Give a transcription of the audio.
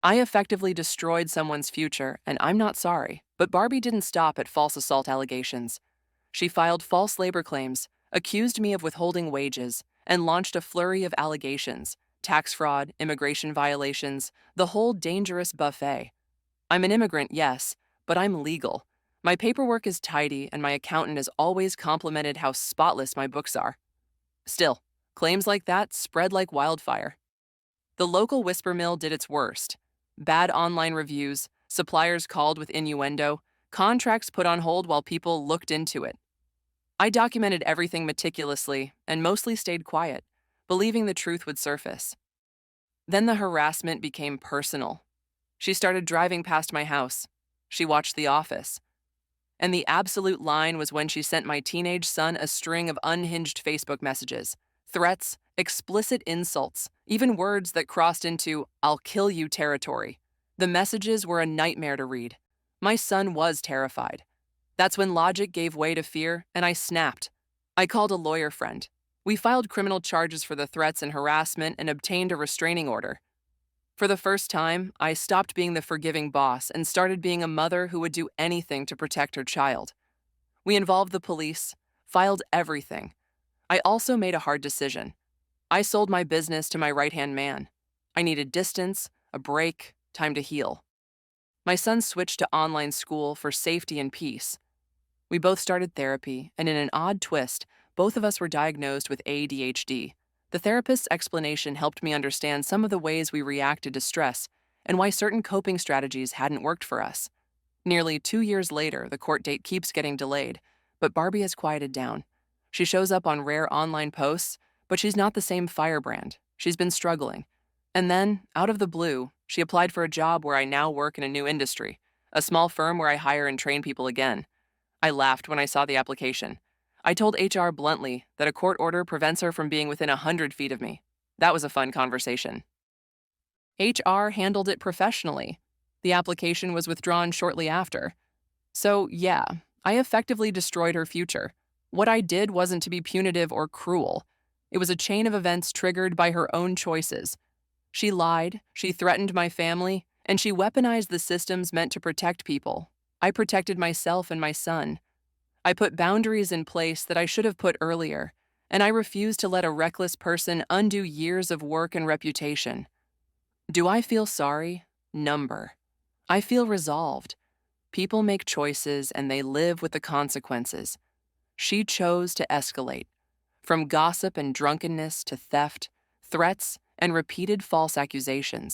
I effectively destroyed someone's future, and I'm not sorry. But Barbie didn't stop at false assault allegations. She filed false labor claims, accused me of withholding wages, and launched a flurry of allegations: tax fraud, immigration violations, the whole dangerous buffet. I'm an immigrant, yes, but I'm legal. My paperwork is tidy, and my accountant has always complimented how spotless my books are. Still, claims like that spread like wildfire. The local whisper mill did its worst: bad online reviews, suppliers called with innuendo, contracts put on hold while people looked into it. I documented everything meticulously and mostly stayed quiet, believing the truth would surface. Then the harassment became personal. She started driving past my house. She watched The Office. And the absolute line was when she sent my teenage son a string of unhinged Facebook messages: threats, explicit insults, even words that crossed into "I'll kill you" territory. The messages were a nightmare to read. My son was terrified. That's when logic gave way to fear, and I snapped. I called a lawyer friend. We filed criminal charges for the threats and harassment and obtained a restraining order. For the first time, I stopped being the forgiving boss and started being a mother who would do anything to protect her child. We involved the police, filed everything. I also made a hard decision. I sold my business to my right-hand man. I needed distance, a break, time to heal. My son switched to online school for safety and peace. We both started therapy, and in an odd twist, both of us were diagnosed with ADHD. The therapist's explanation helped me understand some of the ways we reacted to stress and why certain coping strategies hadn't worked for us. Nearly 2 years later, the court date keeps getting delayed, but Barbie has quieted down. She shows up on rare online posts, but she's not the same firebrand. She's been struggling. And then, out of the blue, she applied for a job where I now work in a new industry, a small firm where I hire and train people again. I laughed when I saw the application. I told HR bluntly that a court order prevents her from being within 100 feet of me. That was a fun conversation. HR handled it professionally. The application was withdrawn shortly after. So, yeah, I effectively destroyed her future. What I did wasn't to be punitive or cruel. It was a chain of events triggered by her own choices. She lied, she threatened my family, and she weaponized the systems meant to protect people. I protected myself and my son. I put boundaries in place that I should have put earlier, and I refused to let a reckless person undo years of work and reputation. Do I feel sorry? Number. I feel resolved. People make choices and they live with the consequences. She chose to escalate, from gossip and drunkenness to theft, threats, and repeated false accusations.